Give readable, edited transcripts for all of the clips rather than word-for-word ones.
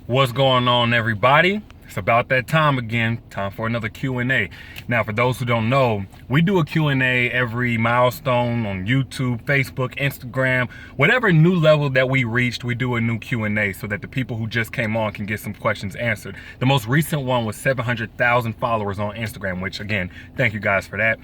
What's going on, everybody? It's about that time again. Time for another Q&A. Now, for those who don't know, we do a Q&A every milestone on YouTube, Facebook, Instagram. Whatever new level that we reached, we do a new Q&A so that the people who just came on can get some questions answered. The most recent one was 700,000 followers on Instagram, which, again, thank you guys for that.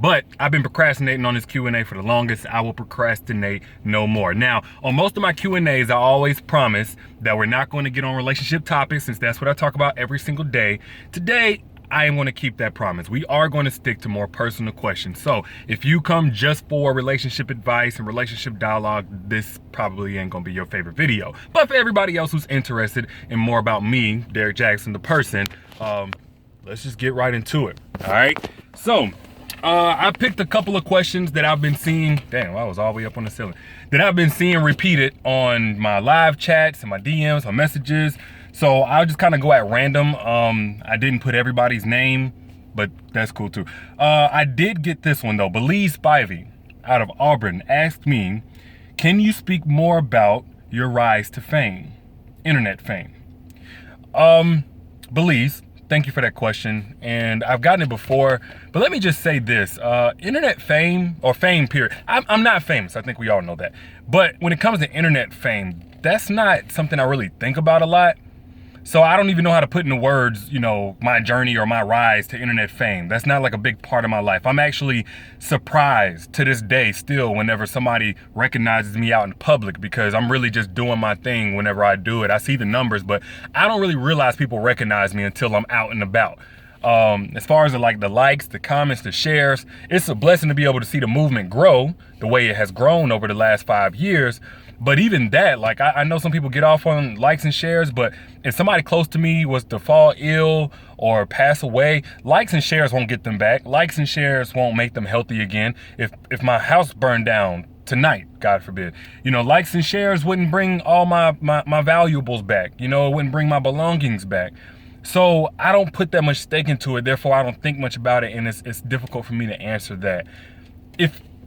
But I've been procrastinating on this Q&A for the longest. I will procrastinate no more. Now, on most of my Q&As, I always promise that we're not going to get on relationship topics, since that's what I talk about every single day. Today, I am going to keep that promise. We are going to stick to more personal questions. So if you come just for relationship advice and relationship dialogue, this probably ain't going to be your favorite video. But for everybody else who's interested in more about me, Derek Jackson, the person, let's just get right into it. All right. So I picked a couple of questions that I've been seeing. Damn, I was all the way up on the ceiling. That I've been seeing repeated on my live chats and my DMs, my messages. So I'll just kind of go at random. I didn't put everybody's name, but that's cool too. I did get this one though. Belize Spivey out of Auburn asked me, can you speak more about your rise to fame, internet fame? Belize, thank you for that question. And I've gotten it before, but let me just say this, internet fame, or fame period. I'm not famous, I think we all know that. But when it comes to internet fame, that's not something I really think about a lot. So I don't even know how to put into words, my journey or my rise to internet fame. That's not like a big part of my life. I'm actually surprised to this day still whenever somebody recognizes me out in public, because I'm really just doing my thing whenever I do it. I see the numbers, but I don't really realize people recognize me until I'm out and about. As far as the likes, the comments, the shares, it's a blessing to be able to see the movement grow the way it has grown over the last 5 years. But even that, I know some people get off on likes and shares, but if somebody close to me was to fall ill or pass away, likes and shares won't get them back. Likes and shares won't make them healthy again. If my house burned down tonight, God forbid, likes and shares wouldn't bring all my valuables back. It wouldn't bring my belongings back. So I don't put that much stake into it. Therefore, I don't think much about it, and it's difficult for me to answer that.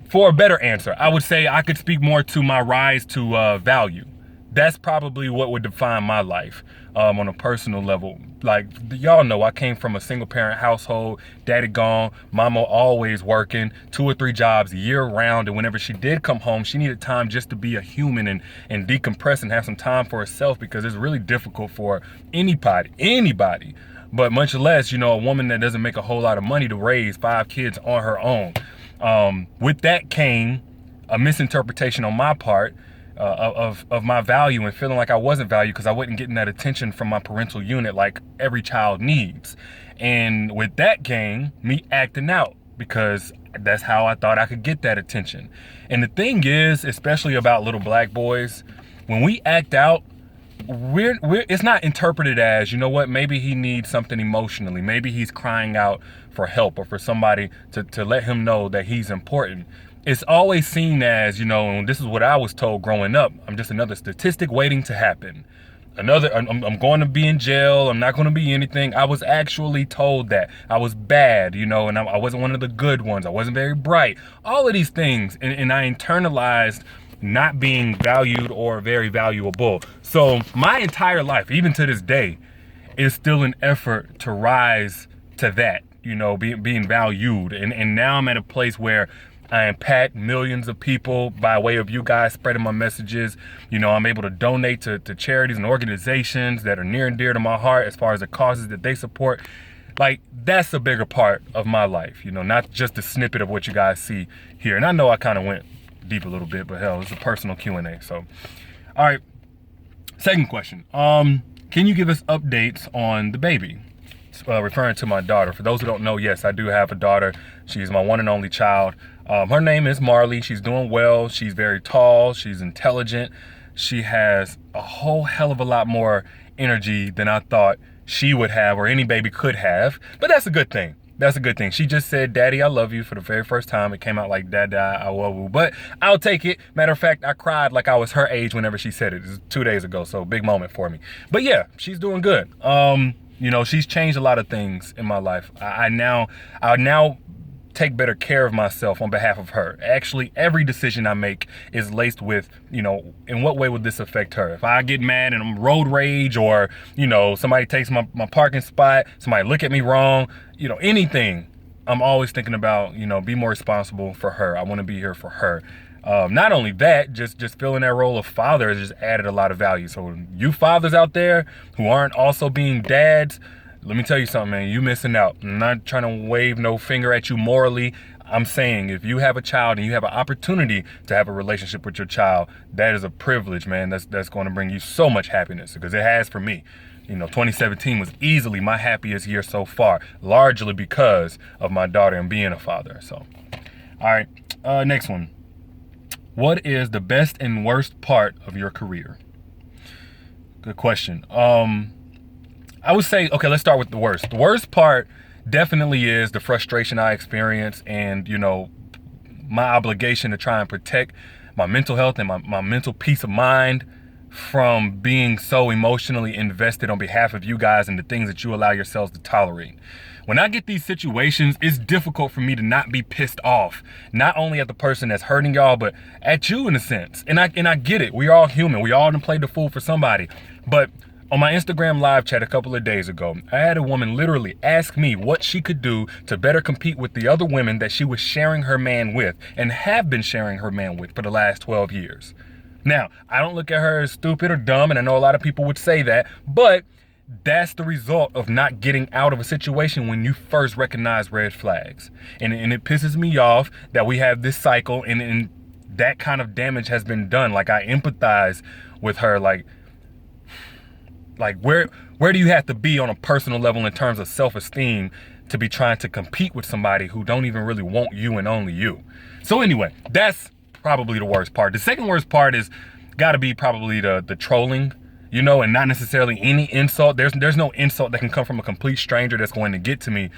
For a better answer, I would say I could speak more to my rise to value. That's probably what would define my life on a personal level. Like, y'all know, I came from a single parent household, daddy gone, mama always working 2 or 3 jobs year round. And whenever she did come home, she needed time just to be a human and decompress and have some time for herself, because it's really difficult for anybody, but much less, a woman that doesn't make a whole lot of money to raise 5 kids on her own. With that came a misinterpretation on my part of my value, and feeling like I wasn't valued because I wasn't getting that attention from my parental unit like every child needs. And with that came me acting out, because that's how I thought I could get that attention. And the thing is, especially about little black boys, when we act out, it's not interpreted as, maybe he needs something emotionally. Maybe he's crying out for help or for somebody to let him know that he's important. It's always seen as, and this is what I was told growing up, I'm just another statistic waiting to happen. I'm going to be in jail. I'm not going to be anything. I was actually told that I was bad, and I wasn't one of the good ones. I wasn't very bright. All of these things. And I internalized not being valued or very valuable. So my entire life, even to this day, is still an effort to rise to that, being valued. And now I'm at a place where I impact millions of people by way of you guys spreading my messages. I'm able to donate to charities and organizations that are near and dear to my heart as far as the causes that they support. That's a bigger part of my life, not just a snippet of what you guys see here. And I know I kind of went deep a little bit, but hell, it's a personal Q&A. So, all right. Second question. Can you give us updates on the baby? Referring to my daughter. For those who don't know, yes, I do have a daughter. She's my one and only child. Her name is Marley. She's doing well. She's very tall. She's intelligent. She has a whole hell of a lot more energy than I thought she would have, or any baby could have. But that's a good thing. That's a good thing. She just said, "Daddy, I love you," for the very first time. It came out like "Dada, I love you," but I'll take it. Matter of fact, I cried like I was her age whenever she said it. It was 2 days ago, so big moment for me. But yeah, she's doing good. She's changed a lot of things in my life. I now take better care of myself on behalf of her. Actually, every decision I make is laced with, you know, in what way would this affect her? If I get mad and I'm road rage, or, you know, somebody takes my parking spot, somebody look at me wrong, you know, anything, I'm always thinking about, you know, be more responsible for her. I want to be here for her. Not only that, just filling that role of father has just added a lot of value. So you fathers out there who aren't also being dads, let me tell you something, man, you missing out. I'm not trying to wave no finger at you morally. I'm saying if you have a child and you have an opportunity to have a relationship with your child, that is a privilege, man. That's going to bring you so much happiness, because it has for me. You know, 2017 was easily my happiest year so far, largely because of my daughter and being a father. So, all right, next one. What is the best and worst part of your career? Good question. I would say, okay, let's start with the worst. The worst part definitely is the frustration I experience, and, you know, my obligation to try and protect my mental health and my mental peace of mind from being so emotionally invested on behalf of you guys and the things that you allow yourselves to tolerate. When I get these situations, it's difficult for me to not be pissed off, not only at the person that's hurting y'all, but at you in a sense. And I get it. We all human. We all done played the fool for somebody. But on my Instagram live chat a couple of days ago, I had a woman literally ask me what she could do to better compete with the other women that she was sharing her man with and have been sharing her man with for the last 12 years. Now, I don't look at her as stupid or dumb, and I know a lot of people would say that, but that's the result of not getting out of a situation when you first recognize red flags. And it pisses me off that we have this cycle, and that kind of damage has been done. Like, I empathize with her, like where do you have to be on a personal level in terms of self-esteem to be trying to compete with somebody who don't even really want you and only you? So anyway, that's probably the worst part. The second worst part is gotta be probably the trolling, you know, and not necessarily any insult. There's no insult that can come from a complete stranger that's going to get to me.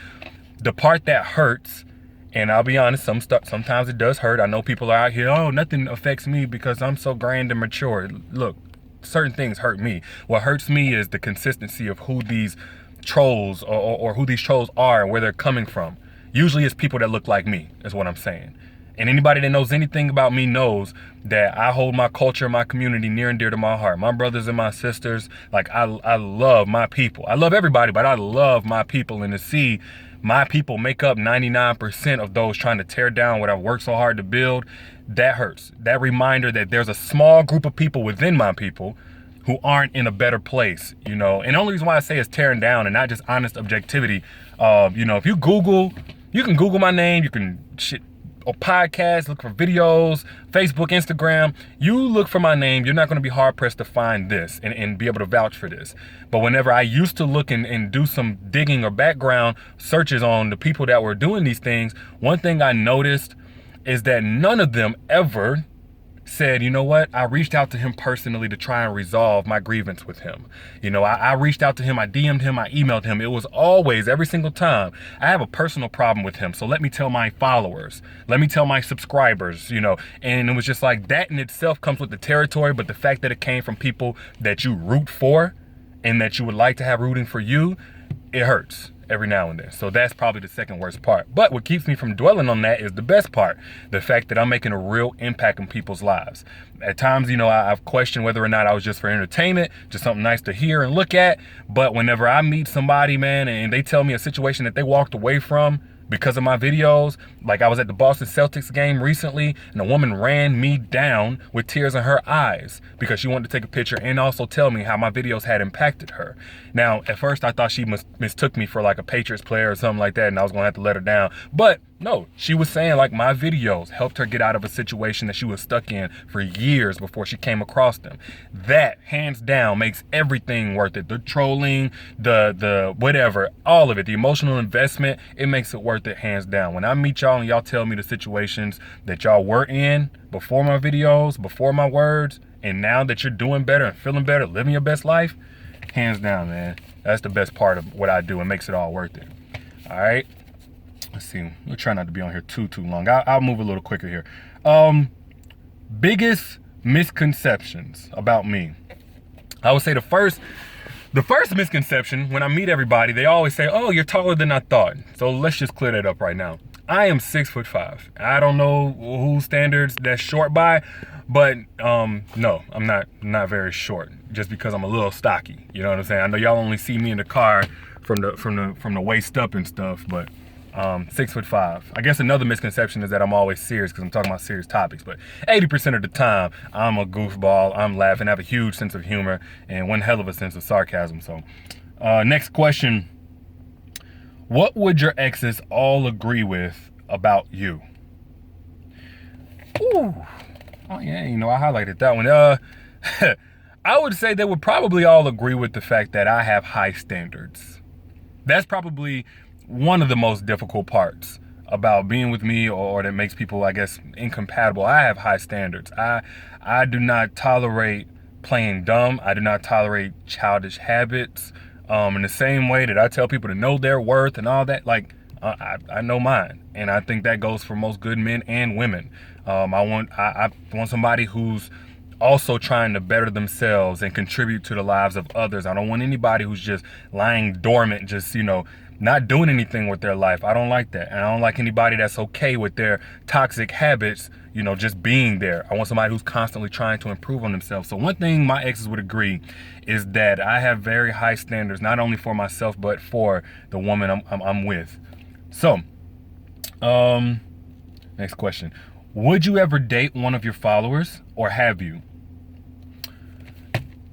The part that hurts, and I'll be honest, sometimes it does hurt. I know people are out here, oh, nothing affects me because I'm so grand and mature. Look, certain things hurt me. What hurts me is the consistency of who these trolls or who these trolls are and where they're coming from. Usually it's people that look like me, is what I'm saying. And anybody that knows anything about me knows that I hold my culture, my community near and dear to my heart. My brothers and my sisters, like I love my people. I love everybody, but I love my people. And to see my people make up 99% of those trying to tear down what I've worked so hard to build, that hurts. That reminder that there's a small group of people within my people who aren't in a better place, you know. And the only reason why I say it's tearing down and not just honest objectivity, you know, if you can Google my name, you can or podcast, look for videos, Facebook, Instagram. You look for my name, you're not going to be hard pressed to find this and be able to vouch for this. But whenever I used to look and do some digging or background searches on the people that were doing these things, one thing I noticed is that none of them ever said, you know what, I reached out to him personally to try and resolve my grievance with him. You know, I reached out to him, I DM'd him, I emailed him. It was always, every single time, I have a personal problem with him, so let me tell my followers, let me tell my subscribers, you know. And it was just like, that in itself comes with the territory, but the fact that it came from people that you root for and that you would like to have rooting for you, it hurts every now and then. So that's probably the second worst part. But what keeps me from dwelling on that is the best part, the fact that I'm making a real impact in people's lives. At times, you know, I've questioned whether or not I was just for entertainment, just something nice to hear and look at. But whenever I meet somebody, man, and they tell me a situation that they walked away from because of my videos, like I was at the Boston Celtics game recently, and a woman ran me down with tears in her eyes because she wanted to take a picture and also tell me how my videos had impacted her. Now, at first I thought she mistook me for like a Patriots player or something like that, and I was gonna have to let her down. But no, she was saying like my videos helped her get out of a situation that she was stuck in for years before she came across them. That, hands down, makes everything worth it. The trolling, the whatever, all of it, the emotional investment, it makes it worth it, hands down. When I meet y'all and y'all tell me the situations that y'all were in before my videos, before my words, and now that you're doing better and feeling better, living your best life, hands down, man, that's the best part of what I do and makes it all worth it. All right. Let's see. We'll try not to be on here too long. I'll move a little quicker here. Biggest misconceptions about me. I would say the first misconception, when I meet everybody, they always say, oh, you're taller than I thought. So let's just clear that up right now. I am 6'5". I don't know whose standards that's short by, but no, I'm not very short. Just because I'm a little stocky. You know what I'm saying? I know y'all only see me in the car from the waist up and stuff, but 6'5". I guess another misconception is that I'm always serious because I'm talking about serious topics, but 80% of the time I'm a goofball. I'm laughing. I have a huge sense of humor and one hell of a sense of sarcasm. So, next question. What would your exes all agree with about you? Ooh. Oh yeah, you know, I highlighted that one. I would say they would probably all agree with the fact that I have high standards. That's probably one of the most difficult parts about being with me, or that makes people, I guess, incompatible. I have high standards. I do not tolerate playing dumb. I do not tolerate childish habits. In the same way that I tell people to know their worth and all that, like I know mine, and I think that goes for most good men and women. I want somebody who's also trying to better themselves and contribute to the lives of others. I don't want anybody who's just lying dormant, just, you know, not doing anything with their life. I don't like that. And I don't like anybody that's okay with their toxic habits, you know, just being there. I want somebody who's constantly trying to improve on themselves. So one thing my exes would agree is that I have very high standards, not only for myself, but for the woman I'm with. So, next question. Would you ever date one of your followers, or have you?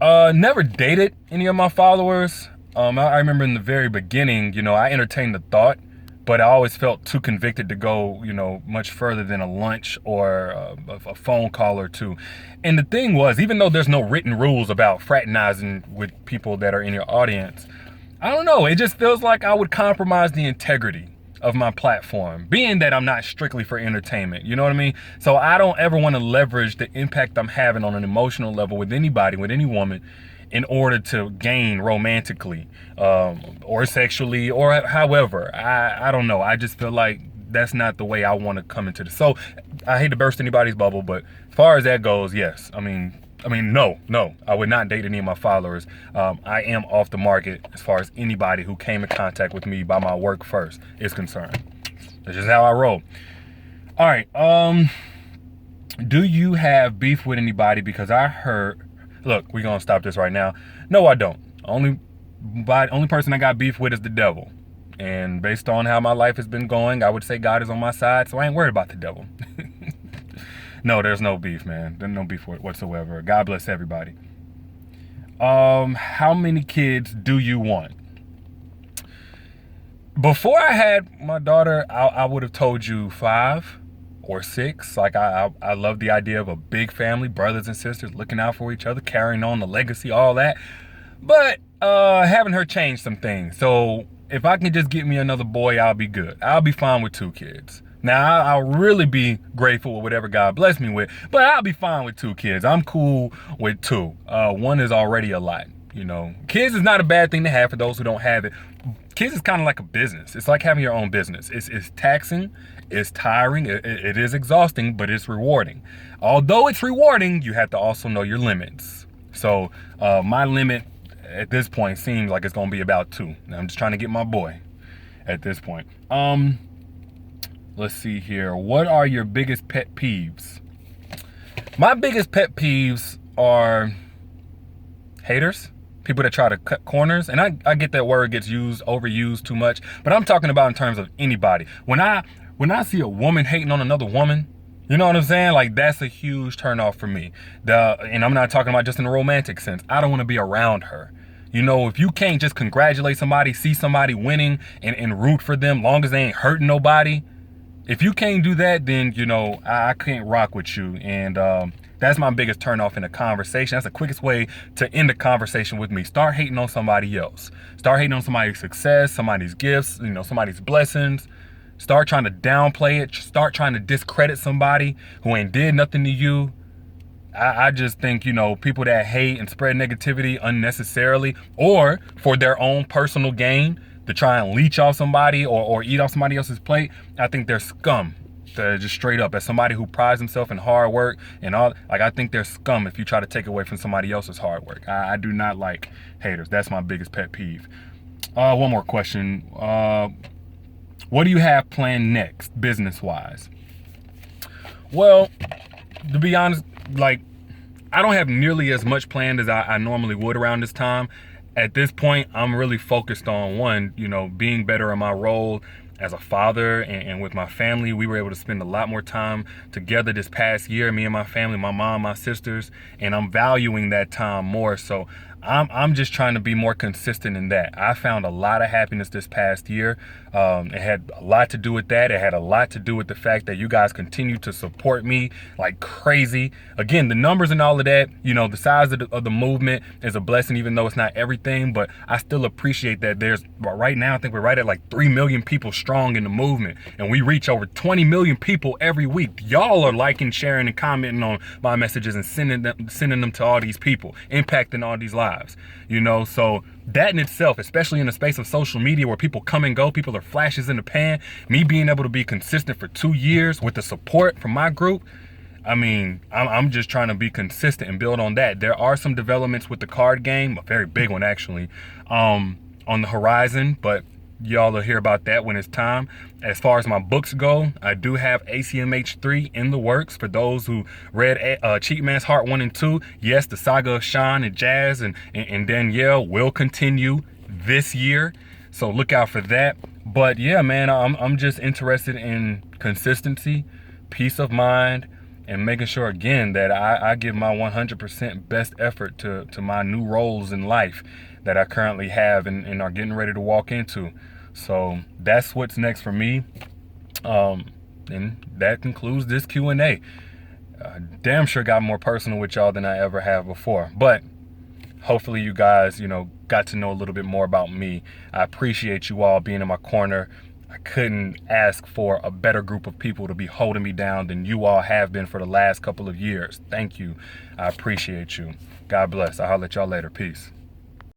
Never dated any of my followers. I remember in the very beginning, you know, I entertained the thought, but I always felt too convicted to go, you know, much further than a lunch or a phone call or two. And the thing was, even though there's no written rules about fraternizing with people that are in your audience, I don't know, it just feels like I would compromise the integrity of my platform, being that I'm not strictly for entertainment, you know what I mean? So I don't ever want to leverage the impact I'm having on an emotional level with anybody, with any woman, in order to gain romantically, or sexually, or however. I don't know. I just feel like that's not the way I want to come into this. So I hate to burst anybody's bubble, but as far as that goes, yes. I mean, no, I would not date any of my followers. I am off the market as far as anybody who came in contact with me by my work first is concerned. That's just how I roll. All right. Do you have beef with anybody? Because I heard, look, we're going to stop this right now. No, I don't. Only person I got beef with is the devil. And based on how my life has been going, I would say God is on my side, so I ain't worried about the devil. No, there's no beef, man. There's no beef whatsoever. God bless everybody. How many kids do you want? Before I had my daughter, I would have told you 5 or 6. Like, I love the idea of a big family, brothers and sisters looking out for each other, carrying on the legacy, all that. But having her change some things. So if I can just get me another boy, I'll be good. I'll be fine with 2 kids. Now, I'll really be grateful with whatever God bless me with, but I'll be fine with 2 kids. I'm cool with 2. 1 is already a lot, you know. Kids is not a bad thing to have for those who don't have it. Kids is kind of like a business. It's like having your own business. It's taxing, it's tiring, it is exhausting, but it's rewarding. Although it's rewarding, you have to also know your limits. So my limit at this point seems like it's going to be about 2. Now, I'm just trying to get my boy at this point. Let's see here. What are your biggest pet peeves? My biggest pet peeves are haters, people that try to cut corners. And I get that word gets overused too much, but I'm talking about in terms of anybody. When I see a woman hating on another woman, you know what I'm saying? Like, that's a huge turnoff for me. And I'm not talking about just in a romantic sense. I don't want to be around her. You know, if you can't just congratulate somebody, see somebody winning and root for them, long as they ain't hurting nobody, if you can't do that, then, you know, I can't rock with you. And that's my biggest turnoff in a conversation. That's the quickest way to end a conversation with me. Start hating on somebody else. Start hating on somebody's success, somebody's gifts, you know, somebody's blessings. Start trying to downplay it. Start trying to discredit somebody who ain't did nothing to you. I just think, you know, people that hate and spread negativity unnecessarily or for their own personal gain, to try and leech off somebody or eat off somebody else's plate, I think they're scum. They're just straight up. As somebody who prides himself in hard work and all, like, I think they're scum if you try to take away from somebody else's hard work. I do not like haters. That's my biggest pet peeve. One more question. What do you have planned next, business-wise? Well, to be honest, like, I don't have nearly as much planned as I normally would around this time. At this point, I'm really focused on one, being better in my role as a father and with my family. We were able to spend a lot more time together this past year, me and my family, my mom, my sisters, and I'm valuing that time more. So I'm just trying to be more consistent in that. I found a lot of happiness this past year. It had a lot to do with that. It had a lot to do with the fact that you guys continue to support me like crazy. Again, the numbers and all of that, the size of the movement is a blessing, even though it's not everything, but I still appreciate that right now, I think we're right at like 3 million people strong in the movement, and we reach over 20 million people every week. Y'all are liking, sharing, and commenting on my messages and sending them to all these people, impacting all these lives. So that in itself, especially in the space of social media where people come and go, people are flashes in the pan, me being able to be consistent for 2 years with the support from my group, I mean, I'm just trying to be consistent and build on that. There are some developments with the card game, a very big one actually, on the horizon, but y'all will hear about that when it's time. As far as my books go, I do have ACMH 3 in the works. For those who read Cheat Man's Heart 1 and 2, yes, the saga of Sean and Jazz and Danielle will continue this year, so look out for that. But yeah, man, I'm just interested in consistency, peace of mind, and making sure, again, that I give my 100% best effort to my new roles in life that I currently have and are getting ready to walk into. So that's what's next for me. And that concludes this Q&A. Damn sure got more personal with y'all than I ever have before. But hopefully you guys, got to know a little bit more about me. I appreciate you all being in my corner. I couldn't ask for a better group of people to be holding me down than you all have been for the last couple of years. Thank you. I appreciate you. God bless. I'll holler at y'all later. Peace.